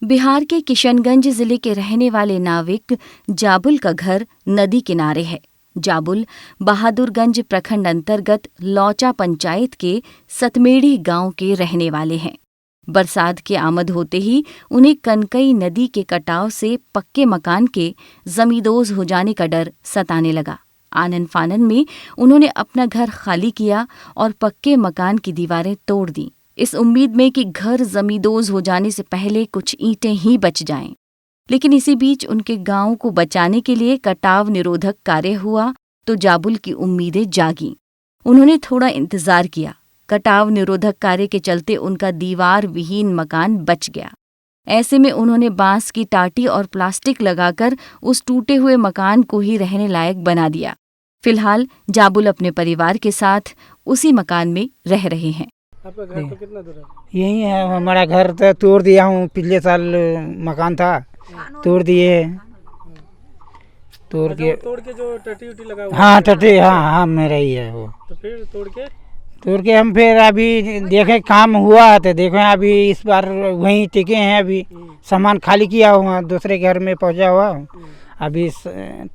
बिहार के किशनगंज जिले के रहने वाले नाविक जाबुल का घर नदी किनारे है। जाबुल बहादुरगंज प्रखंड अंतर्गत लौचा पंचायत के सतमेड़ी गांव के रहने वाले हैं। बरसात की आमद होते ही उन्हें कनकई नदी के कटाव से पक्के मकान के जमींदोज हो जाने का डर सताने लगा। आनन फानन में उन्होंने अपना घर खाली किया और पक्के मकान की दीवारें तोड़ दी, इस उम्मीद में कि घर जमींदोज हो जाने से पहले कुछ ईंटें ही बच जाएं। लेकिन इसी बीच उनके गांव को बचाने के लिए कटाव निरोधक कार्य हुआ तो जाबुल की उम्मीदें जागीं। उन्होंने थोड़ा इंतजार किया। कटाव निरोधक कार्य के चलते उनका दीवार विहीन मकान बच गया। ऐसे में उन्होंने बांस की टाटी और प्लास्टिक लगाकर उस टूटे हुए मकान को ही रहने लायक बना दिया। फिलहाल जाबुल अपने परिवार के साथ उसी मकान में रह रहे हैं। आपका घर तो कितना दूर है? यही है हमारा घर, तो तोड़ दिया हूँ। पिछले साल मकान था, तोड़ दिए। तोड़ के जो टटी उटी लगा हुआ हाँ टटी, हाँ मेरा ही है वो। तो फिर तोड़ के हम फिर अभी देखे काम हुआ है तो देखो अभी इस बार वहीं टिके हैं। अभी सामान खाली किया हुआ, दूसरे घर में पहुंचा हुआ। अभी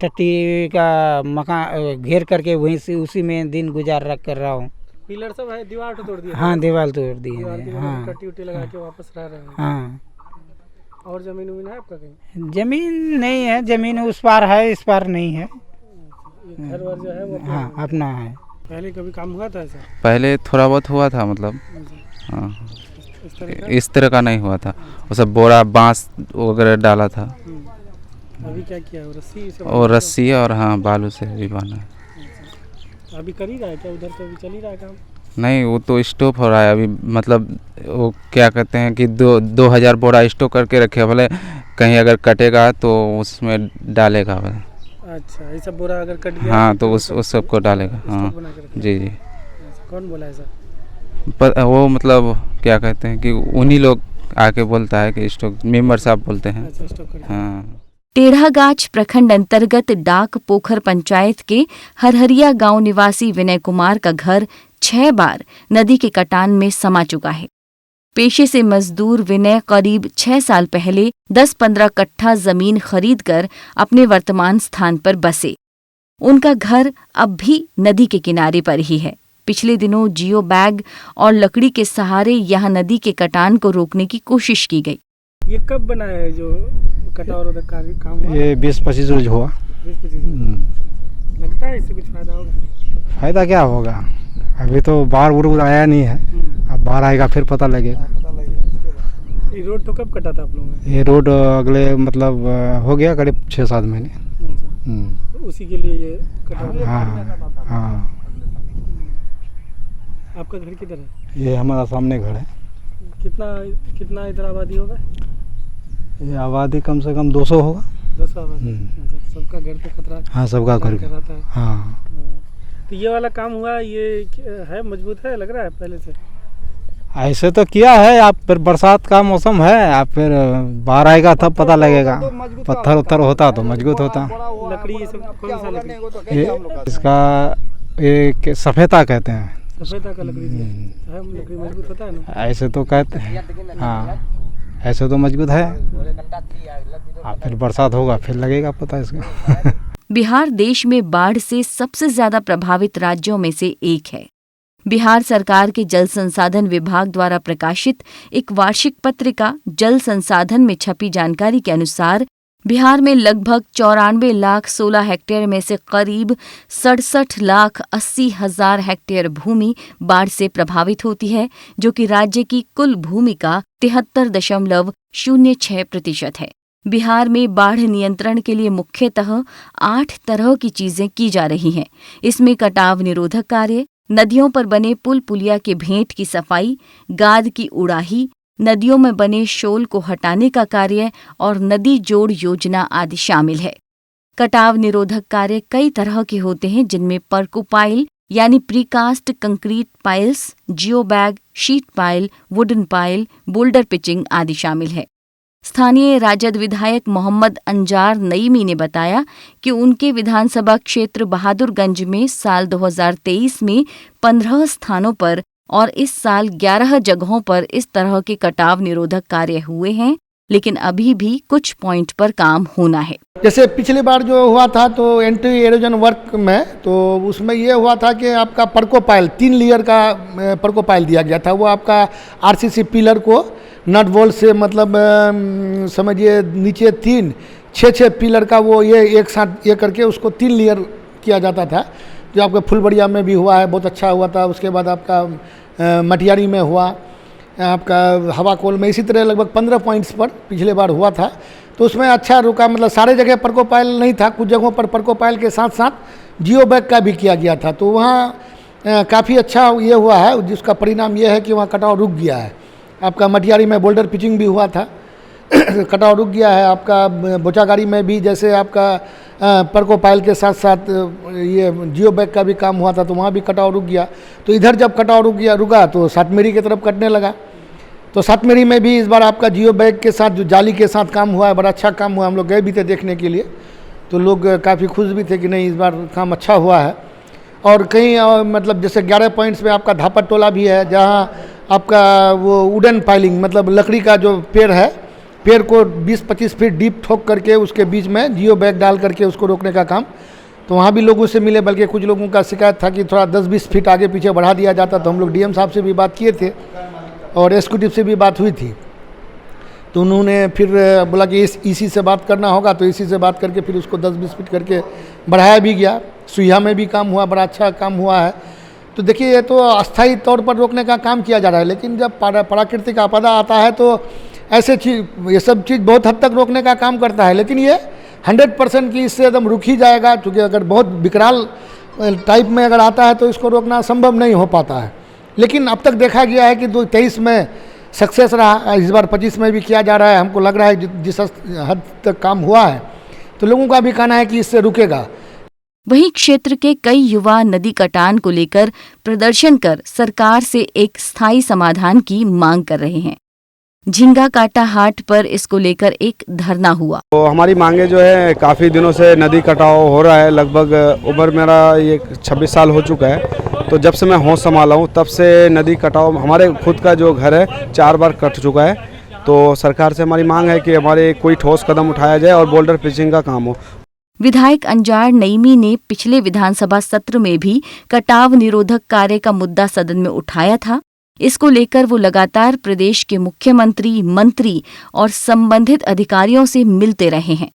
टट्टी का मकान घेर करके वहीं से उसी में दिन गुजार कर रहा हूँ। पिलर सब है, दीवार तो तोड़ दिया। हाँ दीवार तोड़ दी है। हाँ टट्टी उट्टी लगा के वापस रह रहे हैं। हाँ। और जमीन है आपका कहीं? जमीन नहीं है, जमीन उस पार है, इस पार नहीं है। घर वर जो है वो हाँ अपना है। पहले कभी काम हुआ था ऐसा? पहले थोड़ा बहुत हुआ था, मतलब हाँ इस तरह का नहीं हुआ था। वो सब बोरा बांस वगैरह डाला था। अभी क्या किया? रस्सी से और रस्सी और हाँ बालू से भी बांधा है। अभी कर ही रहा है क्या? उधर तो अभी चल ही रहा है काम? नहीं, वो तो स्टॉप हो रहा है अभी। मतलब वो क्या कहते हैं कि 2000 बोरा स्टॉक करके रखे, भले कहीं अगर कटेगा तो उसमें डालेगा। अच्छा, ये सब बोरा अगर कट गया हाँ तो उस सबको डालेगा। हाँ जी। कौन बोला है सर? वो मतलब क्या कहते हैं कि उन्हीं लोग आके बोलता है कि स्टॉक मेंबर साहब बोलते हैं। अच्छा, स्टॉक कर। हाँ। टेढ़ागाछ प्रखंड अंतर्गत डाक पोखर पंचायत के हरहरिया गांव निवासी विनय कुमार का घर 6 बार नदी के कटान में समा चुका है। पेशे से मजदूर विनय करीब 6 साल पहले 10-15 कट्ठा जमीन खरीदकर अपने वर्तमान स्थान पर बसे। उनका घर अब भी नदी के किनारे पर ही है। पिछले दिनों जियो बैग और लकड़ी के सहारे यहां नदी के कटान को रोकने की कोशिश की गई। ये कब बना है जो कटाव रोधक काम हुआ? ये 20-25 रोज हुआ। 20-25 लगता है इससे कुछ फायदा होगा? फायदा क्या होगा, अभी तो बाढ़ उड़ आया नहीं है। अब बाढ़ आएगा फिर पता लगेगा। ये रोड तो कब कटा था आप लोगों ने? ये रोड अगले मतलब हो गया करीब 6-7 महीने। तो उसी के लिए ये कटा? हाँ। आपका घर किधर है? ये हमारा सामने घर है। कितना इधर आबादी होगा? ये आबादी कम से कम 200 होगा। 200 आबादी। सबका घर पे खतरा? हाँ सबका घर रहता है। हाँ। तो ये वाला काम हुआ, ये है मजबूत है लग रहा है पहले से? ऐसे तो किया है। आप फिर बरसात का मौसम है, आप फिर बाहर आएगा तब पता लगेगा। पत्थर उत्थर होता तो मजबूत होता। लकड़ी ये सब कौन सा लकड़ी? ये इसका एक सफेदा कहते हैं। सफेदा का लकड़ी है, लकड़ी मजबूत होता है ना? ऐसे तो कहते हैं। हाँ ऐसे तो मजबूत है। फिर बरसात होगा फिर लगेगा पता इसका। बिहार देश में बाढ़ से सबसे ज्यादा प्रभावित राज्यों में से एक है। बिहार सरकार के जल संसाधन विभाग द्वारा प्रकाशित एक वार्षिक पत्रिका जल संसाधन में छपी जानकारी के अनुसार बिहार में लगभग 94,16,00,000 हेक्टेयर में से करीब 67,80,000 हेक्टेयर भूमि बाढ़ से प्रभावित होती है, जो कि राज्य की कुल भूमि का 73.06% है। बिहार में बाढ़ नियंत्रण के लिए मुख्यतः 8 तरह की चीजें की जा रही हैं। इसमें कटाव निरोधक कार्य, नदियों पर बने पुल पुलिया के भेंट की सफाई, गाद की उड़ाही, नदियों में बने शोल को हटाने का कार्य और नदी जोड़ योजना आदि शामिल है। कटाव निरोधक कार्य कई तरह के होते हैं, जिनमें परकुपाइल यानी प्रीकास्ट कंक्रीट पाइल्स, जियो bag, sheet pile, wooden pile, boulder pitching आदि शामिल है। स्थानीय राजद विधायक मोहम्मद अंजार नईमी ने बताया कि उनके विधानसभा क्षेत्र बहादुरगंज में साल 2023 में 15 स्थानों पर और इस साल 11 जगहों पर इस तरह के कटाव निरोधक कार्य हुए हैं, लेकिन अभी भी कुछ पॉइंट पर काम होना है। जैसे पिछली बार जो हुआ था तो एंटी एरोजन वर्क में तो उसमें ये हुआ था कि आपका परकोपाइल 3 लेयर का परकोपाइल दिया गया था। वो आपका आरसीसी पिलर को नट बोल्ट से मतलब समझिए नीचे 6 पिलर का वो ये एक साथ ये करके उसको 3 लेयर किया जाता था, जो आपका फुलबड़िया में भी हुआ है, बहुत अच्छा हुआ था। उसके बाद आपका मटियारी में हुआ, आपका हवा कोल में, इसी तरह लगभग 15 पॉइंट्स पर पिछले बार हुआ था। तो उसमें अच्छा रुका, मतलब सारे जगह परकोपाइल नहीं था, कुछ जगहों पर परकोपाइल के साथ साथ जियो बैग का भी किया गया था। तो वहाँ काफ़ी अच्छा ये हुआ है, जिसका परिणाम ये है कि वहाँ कटाव रुक गया है। आपका मटियारी में बोल्डर पिचिंग भी हुआ था कटाव रुक गया है। आपका बोचागाड़ी में भी जैसे आपका परकोपाइल के साथ साथ ये जियो बैग का भी काम हुआ था, तो वहाँ भी कटाव रुक गया। तो इधर जब कटाव रुका तो सातमेरी की तरफ कटने लगा। तो सातमेरी में भी इस बार आपका जियो बैग के साथ जो जाली के साथ काम हुआ है, बड़ा अच्छा काम हुआ। हम लोग गए भी थे देखने के लिए, तो लोग काफ़ी खुश भी थे कि नहीं इस बार काम अच्छा हुआ है। और कहीं मतलब जैसे 11 पॉइंट्स में आपका धापट टोला भी है, जहाँ आपका वो वुडन पाइलिंग मतलब लकड़ी का जो पेड़ है, पेड़ को 20-25 फीट डीप ठोक करके उसके बीच में जियो बैग डाल करके उसको रोकने का काम, तो वहाँ भी लोगों से मिले। बल्कि कुछ लोगों का शिकायत था कि थोड़ा 10-20 फीट आगे पीछे बढ़ा दिया जाता। तो हम लोग डीएम साहब से भी बात किए थे और एग्जीक्यूटिव से भी बात हुई थी, तो उन्होंने फिर बोला कि इसी से बात करना होगा। तो इसी से बात करके फिर उसको 10-20 फीट करके बढ़ाया भी गया। सुइया में भी काम हुआ, बड़ा अच्छा काम हुआ है। तो देखिए ये तो अस्थायी तौर पर रोकने का काम किया जा रहा है, लेकिन जब प्राकृतिक आपदा आता है तो ऐसे चीज ये सब चीज़ बहुत हद तक रोकने का काम करता है। लेकिन ये 100% की इससे एकदम रुक ही जाएगा, क्योंकि अगर बहुत विकराल टाइप में अगर आता है तो इसको रोकना संभव नहीं हो पाता है। लेकिन अब तक देखा गया है कि 2023 में सक्सेस रहा, इस बार 25 में भी किया जा रहा है। हमको लग रहा है जिस हद तक काम हुआ है, तो लोगों का भी कहना है कि इससे रुकेगा। वहीं क्षेत्र के कई युवा नदी कटान को लेकर प्रदर्शन कर सरकार से एक स्थायी समाधान की मांग कर रहे हैं। झींगा काटा हाट पर इसको लेकर एक धरना हुआ। तो हमारी मांगे जो है, काफ़ी दिनों से नदी कटाव हो रहा है। लगभग उम्र मेरा ये 26 साल हो चुका है। तो जब से मैं होश संभाला हूँ तब से नदी कटाव, हमारे खुद का जो घर है 4 बार कट चुका है। तो सरकार से हमारी मांग है कि हमारे कोई ठोस कदम उठाया जाए और बोल्डर पिचिंग का काम हो। विधायक अंजार नईमी ने पिछले विधानसभा सत्र में भी कटाव निरोधक कार्य का मुद्दा सदन में उठाया था। इसको लेकर वो लगातार प्रदेश के मुख्यमंत्री, मंत्री और संबंधित अधिकारियों से मिलते रहे हैं।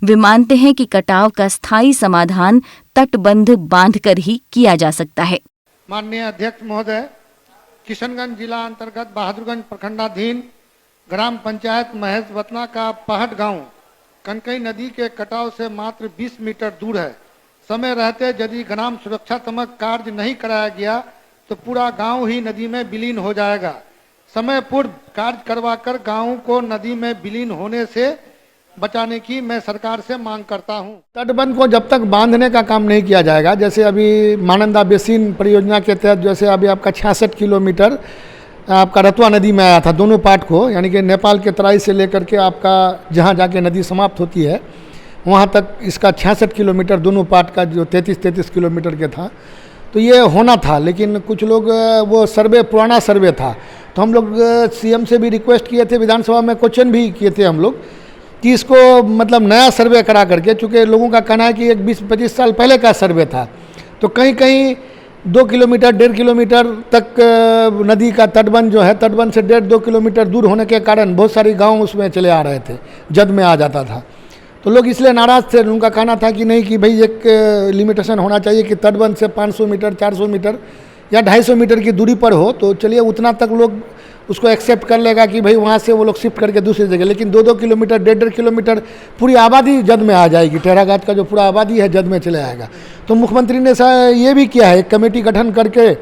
वे मानते हैं कि कटाव का स्थायी समाधान तटबंध बांधकर ही किया जा सकता है। माननीय अध्यक्ष महोदय, किशनगंज जिला अंतर्गत बहादुरगंज प्रखंडाधीन ग्राम पंचायत महेशवतना का पहट गांव कनकई नदी के कटाव से मात्र 20 मीटर दूर है। समय रहते यदि ग्राम सुरक्षात्मक कार्य नहीं कराया गया तो पूरा गांव ही नदी में विलीन हो जाएगा। समय पूर्व कार्य करवाकर गांव को नदी में विलीन होने से बचाने की मैं सरकार से मांग करता हूं। तटबंध को जब तक बांधने का काम नहीं किया जाएगा, जैसे अभी मानंदा बेसिन परियोजना के तहत जैसे अभी आपका 66 किलोमीटर आपका रतवा नदी में आया था, दोनों पार्ट को, यानी कि नेपाल के तराई से लेकर के आपका जहाँ जाके नदी समाप्त होती है वहाँ तक इसका 66 किलोमीटर दोनों पार्ट का जो 33 किलोमीटर के था। तो ये होना था, लेकिन कुछ लोग वो सर्वे पुराना सर्वे था, तो हम लोग सीएम से भी रिक्वेस्ट किए थे, विधानसभा में क्वेश्चन भी किए थे हम लोग कि इसको मतलब नया सर्वे करा करके, चूँकि लोगों का कहना है कि एक 20-25 साल पहले का सर्वे था, तो कहीं कहीं 2 किलोमीटर 1.5 किलोमीटर तक नदी का तटबंध जो है, तटबंध से 1.5-2 किलोमीटर दूर होने के कारण बहुत सारे गाँव उसमें चले आ रहे थे, जद में आ जाता था। तो लोग इसलिए नाराज़ थे। उनका कहना था कि नहीं, कि भाई एक लिमिटेशन होना चाहिए कि तटबंध से 500 मीटर 400 मीटर या 250 मीटर की दूरी पर हो, तो चलिए उतना तक लोग उसको एक्सेप्ट कर लेगा कि भाई वहाँ से वो लोग शिफ्ट करके दूसरी जगह। लेकिन 2-2 किलोमीटर 1.5 किलोमीटर पूरी आबादी जद में आ जाएगी, टेराघाट का जो पूरा आबादी है जद में चले आएगा। तो मुख्यमंत्री ने ये भी किया है, एक कमेटी गठन करके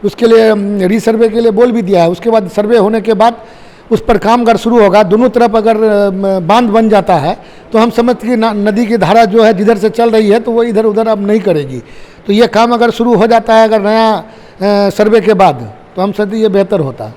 उसके लिए रीसर्वे के लिए बोल भी दिया है। उसके बाद सर्वे होने के बाद उस पर काम अगर शुरू होगा, दोनों तरफ अगर बांध बन जाता है तो हम समझते कि नदी की धारा जो है जिधर से चल रही है तो वो इधर उधर अब नहीं करेगी। तो ये काम अगर शुरू हो जाता है अगर नया सर्वे के बाद, तो हम समझते ये बेहतर होता।